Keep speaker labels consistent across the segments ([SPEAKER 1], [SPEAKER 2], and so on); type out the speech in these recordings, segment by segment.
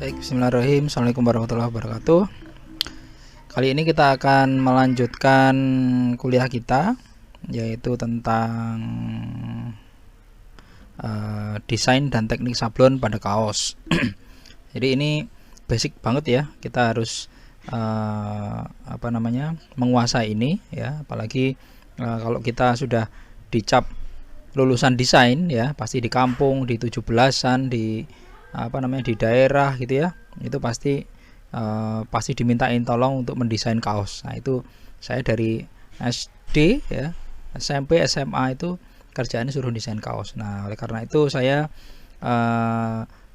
[SPEAKER 1] Baik, bismillahirrahmanirrahim. Assalamualaikum warahmatullahi wabarakatuh. Kali ini kita akan melanjutkan kuliah kita, yaitu tentang desain dan teknik sablon pada kaos. Jadi ini basic banget ya, kita harus menguasai ini ya, apalagi kalau kita sudah dicap lulusan desain ya, pasti di kampung, di 17-an, di di daerah gitu ya, itu pasti dimintain tolong untuk mendesain kaos. Nah itu saya dari SD ya, SMP, SMA itu kerjaannya suruh desain kaos. Nah oleh karena itu saya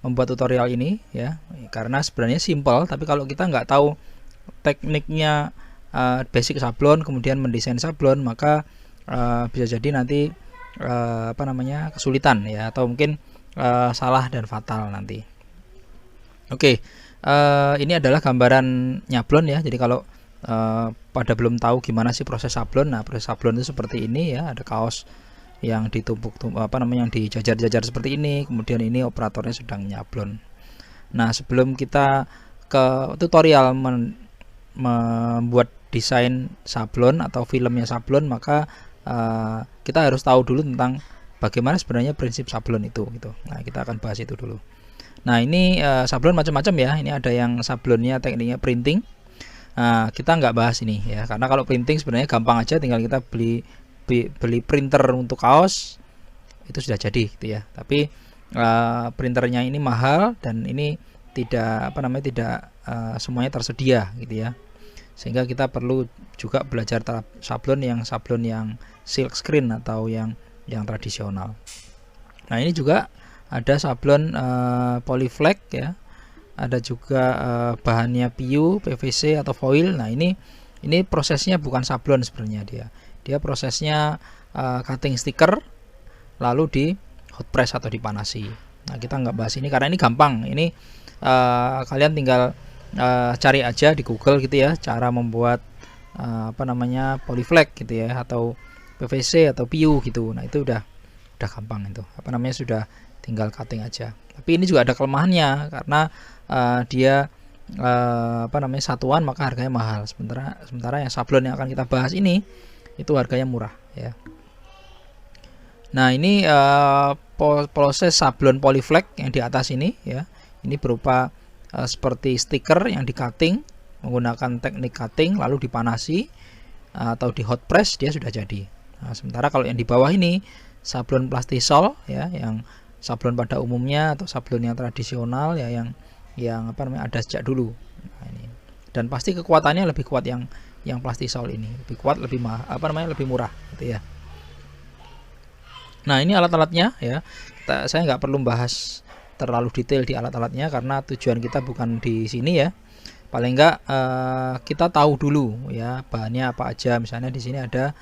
[SPEAKER 1] membuat tutorial ini ya, karena sebenarnya simple, tapi kalau kita nggak tahu tekniknya basic sablon, kemudian mendesain sablon, maka bisa jadi nanti kesulitan ya, atau mungkin salah dan fatal nanti. Oke, ini adalah gambaran nyablon ya. Jadi kalau pada belum tahu gimana sih proses sablon, nah proses sablon itu seperti ini ya. Ada kaos yang ditumpuk yang dijajar-jajar seperti ini, kemudian ini operatornya sedang nyablon. Nah sebelum kita ke tutorial membuat desain sablon atau filmnya sablon, maka kita harus tahu dulu tentang bagaimana sebenarnya prinsip sablon itu gitu. Nah kita akan bahas itu dulu. Nah ini sablon macam-macam ya. Ini ada yang sablonnya tekniknya printing. Nah kita nggak bahas ini ya, karena kalau printing sebenarnya gampang aja, tinggal kita beli printer untuk kaos itu sudah jadi gitu ya. Tapi printernya ini mahal dan ini tidak semuanya tersedia gitu ya. Sehingga kita perlu juga belajar sablon yang silk screen atau yang tradisional. Nah ini juga ada sablon polyflex ya, ada juga bahannya PU, PVC atau foil. Nah ini prosesnya bukan sablon sebenarnya, dia prosesnya cutting stiker lalu di hot press atau dipanasi. Nah kita nggak bahas ini karena ini gampang. Ini kalian tinggal cari aja di Google gitu ya, cara membuat polyflex gitu ya, atau PVC atau PU gitu. Nah itu udah gampang itu, sudah tinggal cutting aja. Tapi ini juga ada kelemahannya karena dia satuan, maka harganya mahal. Sementara yang sablon yang akan kita bahas ini itu harganya murah ya. Nah ini proses sablon polyflex yang di atas ini ya, ini berupa seperti stiker yang di cutting menggunakan teknik cutting lalu dipanasi atau di hot press, dia sudah jadi. Nah, sementara kalau yang di bawah ini sablon plastisol ya, yang sablon pada umumnya atau sablon yang tradisional ya, yang ada sejak dulu. Nah, ini. Dan pasti kekuatannya lebih kuat yang plastisol ini, lebih kuat, lebih lebih murah gitu ya. Nah ini alat-alatnya ya, saya nggak perlu bahas terlalu detail di alat-alatnya karena tujuan kita bukan di sini ya. Paling enggak kita tahu dulu ya bahannya apa aja. Misalnya di sini ada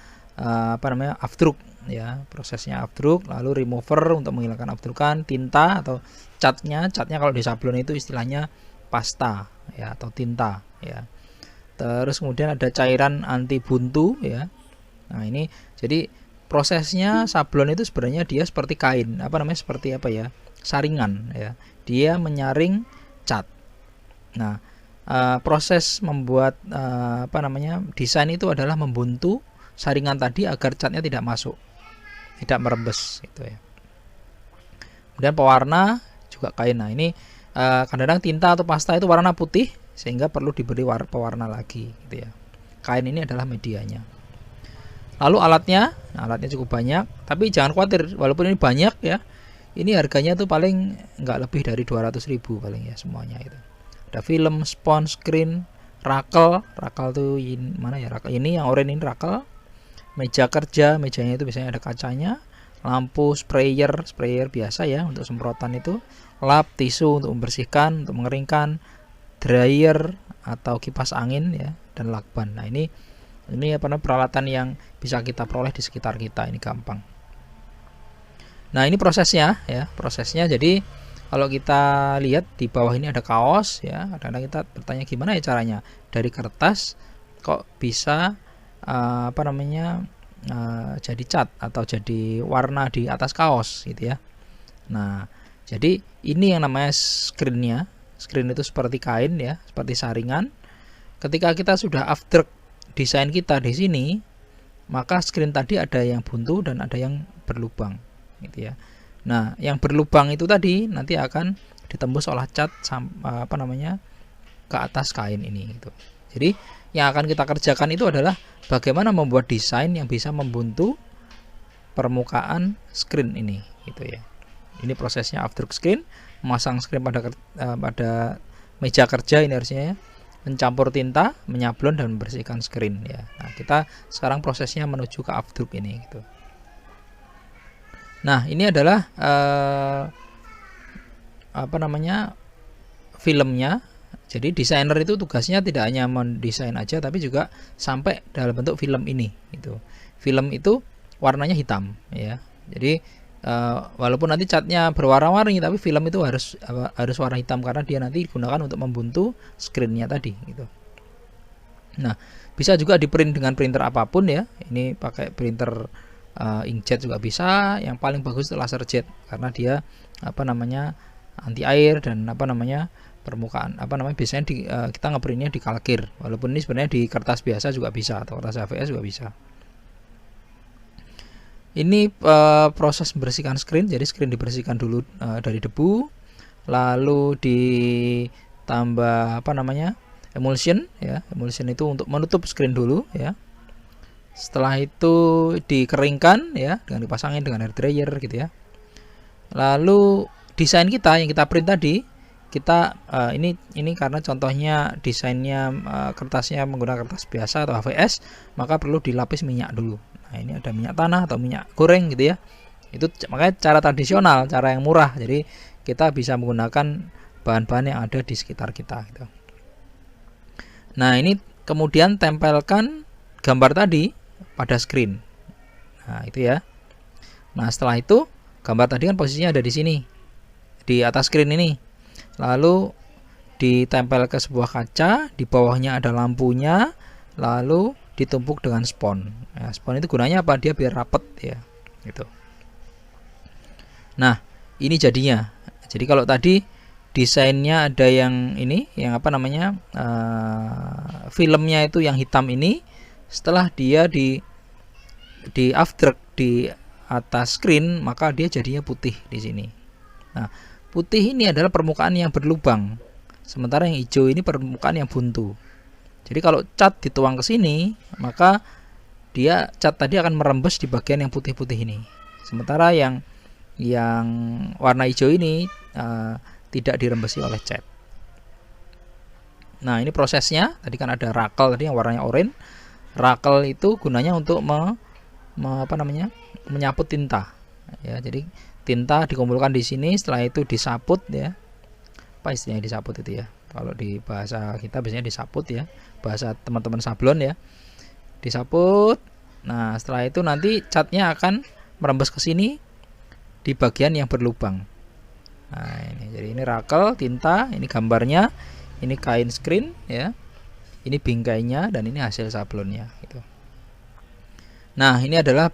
[SPEAKER 1] afdruk ya, prosesnya afdruk, lalu remover untuk menghilangkan afdrukan, tinta atau catnya kalau di sablon itu istilahnya pasta ya, atau tinta ya. Terus kemudian ada cairan anti buntu ya. Nah ini jadi prosesnya sablon itu sebenarnya dia seperti kain, seperti saringan ya, dia menyaring cat. Nah proses membuat desain itu adalah membuntu saringan tadi agar catnya tidak masuk, tidak merembes gitu ya. Kemudian pewarna juga kain. Nah ini kadang-kadang tinta atau pasta itu warna putih sehingga perlu diberi pewarna lagi gitu ya. Kain ini adalah medianya. Lalu alatnya cukup banyak, tapi jangan khawatir walaupun ini banyak ya, ini harganya tuh paling nggak lebih dari 200.000 paling ya semuanya itu. Ada film, spons, screen, rakel tuh mana ya, rakel ini yang oranye ini rakel. Meja kerja, mejanya itu biasanya ada kacanya. Lampu, sprayer biasa ya untuk semprotan itu. Lap, tisu untuk membersihkan, untuk mengeringkan. Dryer atau kipas angin ya, dan lakban. Nah ini peralatan yang bisa kita peroleh di sekitar kita, ini gampang. Nah ini prosesnya ya, jadi kalau kita lihat di bawah ini ada kaos ya, kadang-kadang kita bertanya gimana ya caranya dari kertas kok bisa jadi cat atau jadi warna di atas kaos gitu ya. Nah jadi ini yang namanya screennya Screen itu seperti kain ya, seperti saringan. Ketika kita sudah after desain kita di sini, maka screen tadi ada yang buntu dan ada yang berlubang gitu ya. Nah, yang berlubang itu tadi nanti akan ditembus oleh cat ke atas kain ini gitu. Jadi yang akan kita kerjakan itu adalah bagaimana membuat desain yang bisa membuntu permukaan screen ini gitu ya. Ini prosesnya after screen, memasang screen pada meja kerja ini harusnya ya, mencampur tinta, menyablon dan membersihkan screen ya. Nah, kita sekarang prosesnya menuju ke after ini gitu. Nah, ini adalah filmnya. Jadi desainer itu tugasnya tidak hanya mendesain aja, tapi juga sampai dalam bentuk film ini gitu. Film itu warnanya hitam ya. Jadi walaupun nanti catnya berwarna-warni, tapi film itu harus warna hitam karena dia nanti digunakan untuk membuntu screennya tadi gitu. Nah, bisa juga di print dengan printer apapun ya. Ini pakai printer inkjet juga bisa. Yang paling bagus itu laserjet karena dia anti air dan permukaan biasanya kita ngeprintnya di kalkir, walaupun ini sebenarnya di kertas biasa juga bisa atau kertas HVS juga bisa. Ini proses membersihkan screen. Jadi screen dibersihkan dulu dari debu, lalu ditambah emulsion ya. Emulsion itu untuk menutup screen dulu ya. Setelah itu dikeringkan ya dengan dipasangin dengan hair dryer gitu ya. Lalu desain kita yang kita print tadi, kita ini karena contohnya desainnya kertasnya menggunakan kertas biasa atau HVS, maka perlu dilapis minyak dulu. Nah, ini ada minyak tanah atau minyak goreng gitu ya. Itu makanya cara tradisional, cara yang murah. Jadi kita bisa menggunakan bahan-bahan yang ada di sekitar kita gitu. Nah, ini kemudian tempelkan gambar tadi pada screen. Nah, itu ya. Nah, setelah itu gambar tadi kan posisinya ada di sini, di atas screen ini. Lalu ditempel ke sebuah kaca, di bawahnya ada lampunya, lalu ditumpuk dengan spons. Nah, spons itu gunanya apa? Dia biar rapet ya, gitu. Nah, ini jadinya. Jadi kalau tadi desainnya ada yang ini, yang filmnya itu yang hitam ini, setelah dia di after di atas screen, maka dia jadinya putih di sini. Nah, putih ini adalah permukaan yang berlubang, sementara yang hijau ini permukaan yang buntu. Jadi kalau cat dituang ke sini, maka cat tadi akan merembes di bagian yang putih-putih ini. Sementara yang warna hijau ini tidak dirembesi oleh cat. Nah, ini prosesnya. Tadi kan ada rakel tadi yang warnanya oranye. Rakel itu gunanya untuk menyaput tinta. Ya, jadi tinta dikumpulkan di sini, setelah itu disaput ya. Apa istilahnya disaput itu ya? Kalau di bahasa kita biasanya disaput ya. Bahasa teman-teman sablon ya. Disaput. Nah, setelah itu nanti catnya akan merembes ke sini di bagian yang berlubang. Nah, ini jadi ini rakel tinta, ini gambarnya, ini kain screen ya. Ini bingkainya dan ini hasil sablonnya gitu. Nah, ini adalah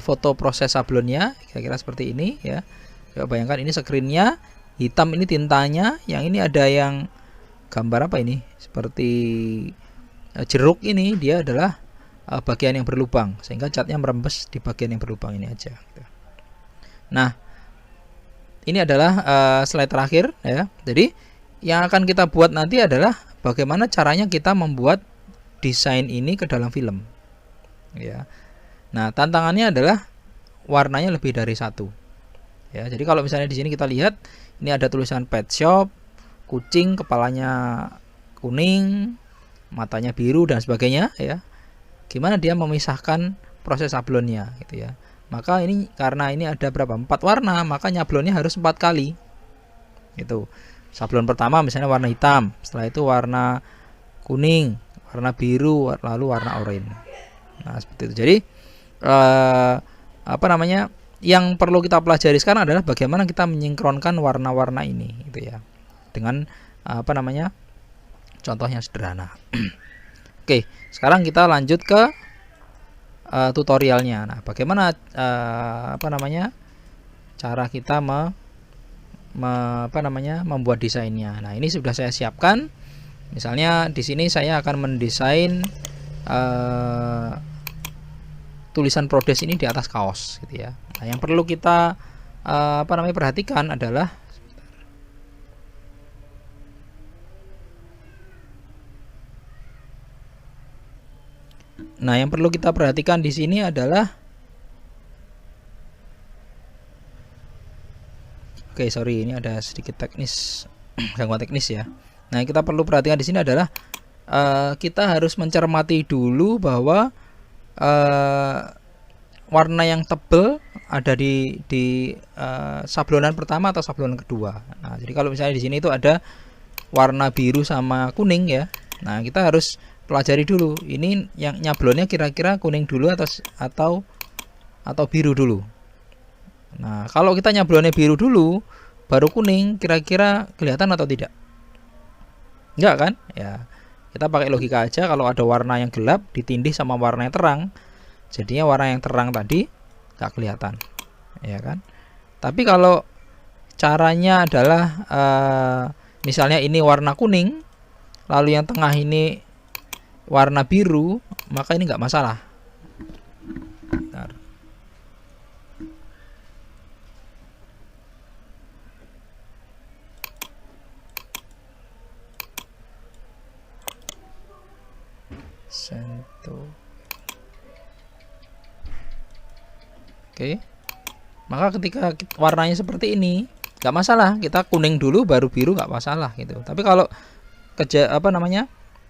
[SPEAKER 1] foto proses sablonnya, kira-kira seperti ini ya. Coba bayangkan ini screennya hitam, ini tintanya, yang ini ada yang gambar apa ini? Seperti jeruk ini, dia adalah bagian yang berlubang, sehingga catnya merembes di bagian yang berlubang ini aja. Nah, ini adalah slide terakhir ya. Jadi yang akan kita buat nanti adalah bagaimana caranya kita membuat desain ini ke dalam film ya. Nah, tantangannya adalah warnanya lebih dari satu. Ya, jadi kalau misalnya di sini kita lihat, ini ada tulisan pet shop, kucing kepalanya kuning, matanya biru dan sebagainya ya. Gimana dia memisahkan proses sablonnya gitu ya. Maka ini karena ini ada berapa? 4 warna, maka nyablonnya harus 4 kali. Gitu. Sablon pertama misalnya warna hitam, setelah itu warna kuning, warna biru, lalu warna oranye. Nah, seperti itu. Jadi yang perlu kita pelajari sekarang adalah bagaimana kita menyinkronkan warna-warna ini gitu ya, dengan contoh yang sederhana. Oke, sekarang kita lanjut ke tutorialnya. Nah, bagaimana cara kita membuat desainnya. Nah, ini sudah saya siapkan. Misalnya di sini saya akan mendesain tulisan Prodes ini di atas kaos gitu ya. Nah, yang perlu kita perhatikan adalah di sini adalah oke, sorry, ini ada sedikit teknis gangguan teknis ya. Nah, kita perlu perhatikan di sini adalah kita harus mencermati dulu bahwa warna yang tebal ada di sablonan pertama atau sablonan kedua. Nah, jadi kalau misalnya di sini itu ada warna biru sama kuning ya. Nah, kita harus pelajari dulu ini yang nyablonnya kira-kira kuning dulu atau biru dulu. Nah, kalau kita nyablonnya biru dulu baru kuning, kira-kira kelihatan atau tidak? Enggak kan? Ya, kita pakai logika aja. Kalau ada warna yang gelap ditindih sama warna yang terang, jadinya warna yang terang tadi nggak kelihatan, ya kan? Tapi kalau caranya adalah misalnya ini warna kuning, lalu yang tengah ini warna biru, maka ini nggak masalah. Bentar. Oke, maka ketika warnanya seperti ini nggak masalah, kita kuning dulu baru biru nggak masalah gitu. Tapi kalau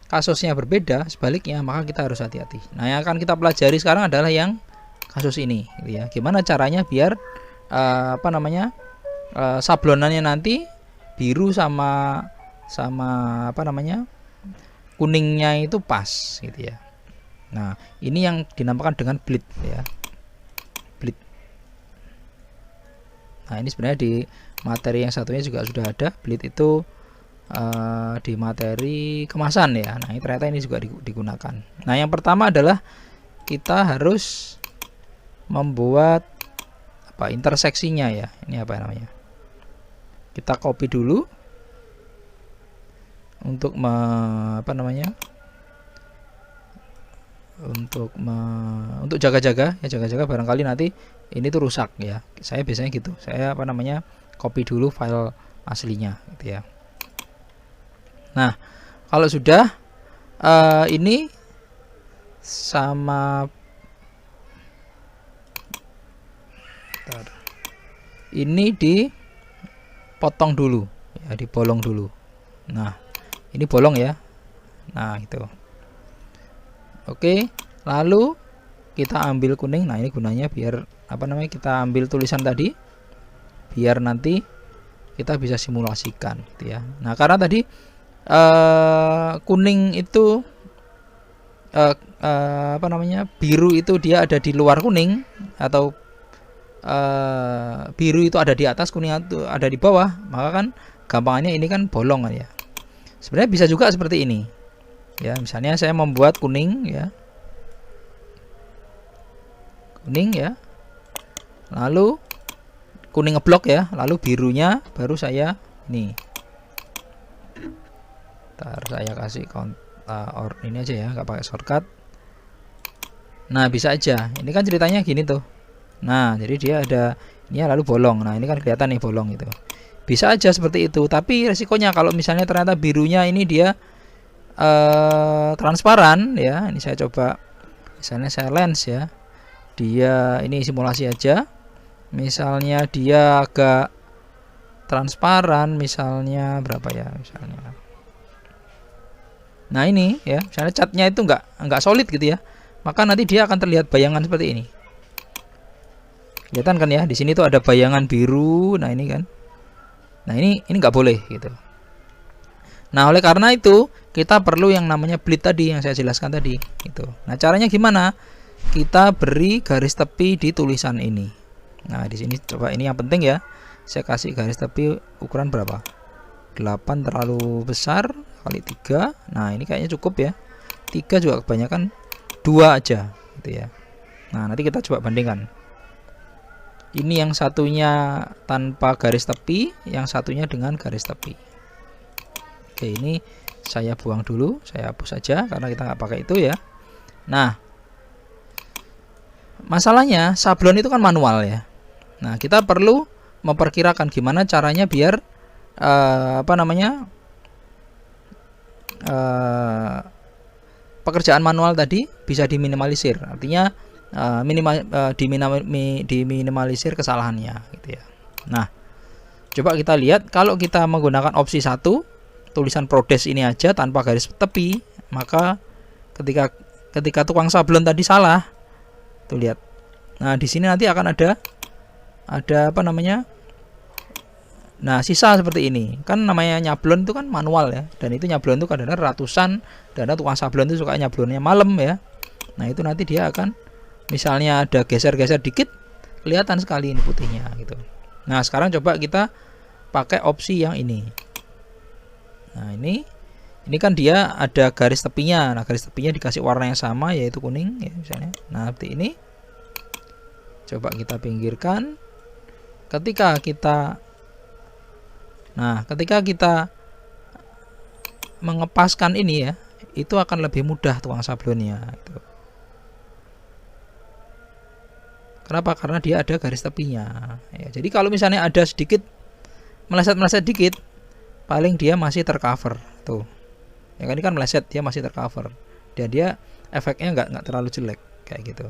[SPEAKER 1] kasusnya berbeda sebaliknya, maka kita harus hati-hati. Nah, yang akan kita pelajari sekarang adalah yang kasus ini gitu ya. Gimana caranya biar sablonannya nanti biru sama kuningnya itu pas gitu ya. Nah, ini yang dinamakan dengan bleed ya. Bleed. Nah, ini sebenarnya di materi yang satunya juga sudah ada. Bleed itu di materi kemasan ya. Nah, ini ternyata ini juga digunakan. Nah, yang pertama adalah kita harus membuat interseksinya ya. Ini apa namanya? Kita copy dulu untuk untuk jaga-jaga ya, jaga-jaga barangkali nanti ini tuh rusak ya. Saya biasanya gitu. Saya copy dulu file aslinya gitu ya. Nah, kalau sudah ini sama ini dipotong dulu ya, dibolong dulu. Nah, ini bolong ya. Nah, itu. Oke, lalu kita ambil kuning. Nah, ini gunanya biar kita ambil tulisan tadi biar nanti kita bisa simulasikan gitu ya. Nah, karena tadi kuning itu biru itu dia ada di luar kuning, atau biru itu ada di atas, kuning itu ada di bawah, maka kan gampangannya ini kan bolong kan ya. Sebenarnya bisa juga seperti ini ya. Misalnya saya membuat kuning ya, lalu kuning ngeblok ya, lalu birunya baru saya nih. Ntar saya kasih ini aja ya, nggak pakai shortcut. Nah, bisa aja. Ini kan ceritanya gini tuh. Nah, jadi dia ada ini lalu bolong. Nah, ini kan kelihatan nih bolong itu. Bisa aja seperti itu. Tapi resikonya kalau misalnya ternyata birunya ini dia transparan ya. Ini saya coba, misalnya saya lens ya. Dia ini simulasi aja. Misalnya dia agak transparan, misalnya berapa ya, misalnya. Nah, ini ya, misalnya catnya itu enggak solid gitu ya, maka nanti dia akan terlihat bayangan seperti ini. Kelihatan kan ya, di sini tuh ada bayangan biru. Nah, ini kan. Nah, ini nggak boleh gitu. Nah, oleh karena itu kita perlu yang namanya bleed tadi yang saya jelaskan tadi gitu. Nah, caranya gimana? Kita beri garis tepi di tulisan ini. Nah, di sini coba, ini yang penting ya. Saya kasih garis tepi ukuran berapa? 8 terlalu besar kali 3. Nah, ini kayaknya cukup ya. 3 juga kebanyakan, 2 aja gitu ya. Nah, nanti kita coba bandingkan. Ini yang satunya tanpa garis tepi, yang satunya dengan garis tepi. Oke, ini saya buang dulu, saya hapus saja karena kita nggak pakai itu ya. Nah, masalahnya sablon itu kan manual ya. Nah, kita perlu memperkirakan gimana caranya biar pekerjaan manual tadi bisa diminimalisir. Artinya diminimalisir kesalahannya gitu ya. Nah, coba kita lihat kalau kita menggunakan opsi 1, tulisan Prodes ini aja tanpa garis tepi, maka ketika tukang sablon tadi salah, tuh lihat. Nah, di sini nanti akan ada nah, sisa seperti ini. Kan namanya nyablon itu kan manual ya, dan itu nyablon itu kadang-kadang ratusan, dan tukang sablon itu suka nyablonnya malam ya. Nah, itu nanti dia akan, misalnya ada geser-geser dikit, kelihatan sekali ini putihnya gitu. Nah, sekarang coba kita pakai opsi yang ini. Nah, ini kan dia ada garis tepinya. Nah, garis tepinya dikasih warna yang sama, yaitu kuning ya misalnya. Nah, seperti ini. Coba kita pinggirkan. Ketika kita mengepaskan ini ya, itu akan lebih mudah tukang sablonnya gitu. Kenapa? Karena dia ada garis tepinya ya. Jadi kalau misalnya ada sedikit meleset dikit, paling dia masih tercover tuh ya kan, ini kan meleset, dia masih tercover, dan dia efeknya nggak terlalu jelek kayak gitu.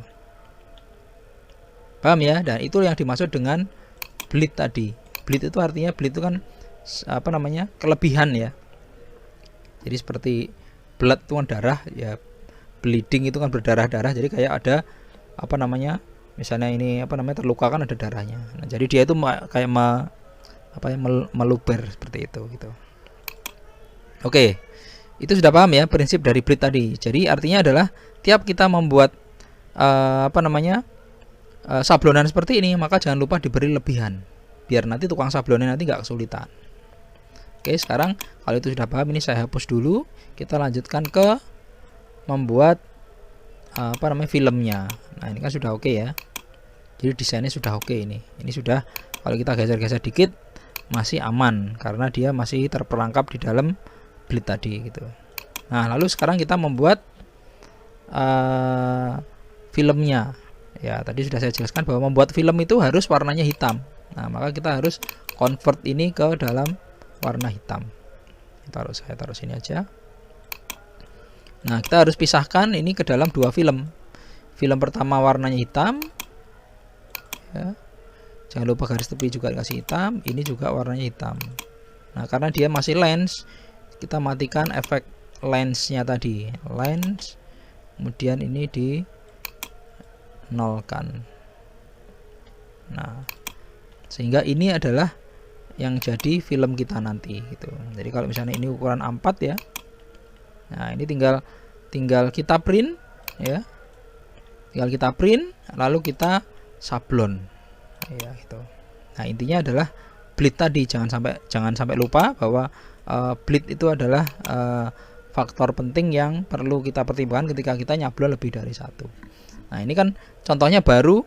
[SPEAKER 1] Paham ya? Dan itu yang dimaksud dengan bleed tadi. Bleed itu artinya, bleed itu kan kelebihan ya. Jadi seperti blood itu kan darah ya, bleeding itu kan berdarah-darah. Jadi kayak ada misalnya ini terluka kan ada darahnya. Nah, jadi dia itu kayak meluber seperti itu gitu. Oke, itu sudah paham ya prinsip dari bleed tadi. Jadi artinya adalah tiap kita membuat sablonan seperti ini, maka jangan lupa diberi lebihan, biar nanti tukang sablonnya nanti nggak kesulitan. Oke, sekarang kalau itu sudah paham, ini saya hapus dulu. Kita lanjutkan ke membuat filmnya. Nah, ini kan sudah oke ya. Jadi desainnya sudah oke ini. Ini sudah, kalau kita geser-geser dikit masih aman karena dia masih terperangkap di dalam bleed tadi gitu. Nah, lalu sekarang kita membuat filmnya. Ya, tadi sudah saya jelaskan bahwa membuat film itu harus warnanya hitam. Nah, maka kita harus convert ini ke dalam warna hitam. Saya taruh sini aja. Nah, kita harus pisahkan ini ke dalam dua film. Film pertama warnanya hitam ya. Jangan lupa garis tepi juga dikasih hitam. Ini juga warnanya hitam. Nah, karena dia masih lens, kita matikan efek lensnya tadi. Lens, kemudian ini di nolkan. Nah, sehingga ini adalah yang jadi film kita nanti gitu. Jadi kalau misalnya ini ukuran A4 ya. Nah, ini tinggal kita print ya. Tinggal kita print lalu kita sablon. Ya gitu. Nah, intinya adalah bleed tadi, jangan sampai lupa bahwa bleed itu adalah faktor penting yang perlu kita pertimbangkan ketika kita nyablon lebih dari satu. Nah, ini kan contohnya baru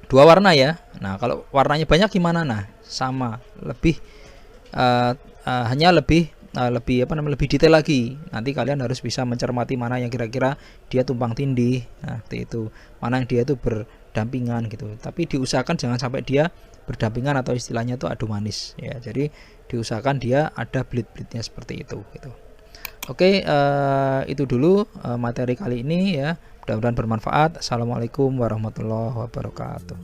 [SPEAKER 1] dua warna ya. Nah, kalau warnanya banyak gimana? Nah, sama, lebih hanya lebih detail lagi. Nanti kalian harus bisa mencermati mana yang kira-kira dia tumpang tindih. Nah, seperti itu. Mana yang dia itu berdampingan gitu. Tapi diusahakan jangan sampai dia berdampingan atau istilahnya itu adu manis ya. Jadi diusahakan dia ada bleed-bleednya seperti itu gitu. Oke, itu dulu materi kali ini ya. Mudah-mudahan bermanfaat. Assalamualaikum warahmatullahi wabarakatuh.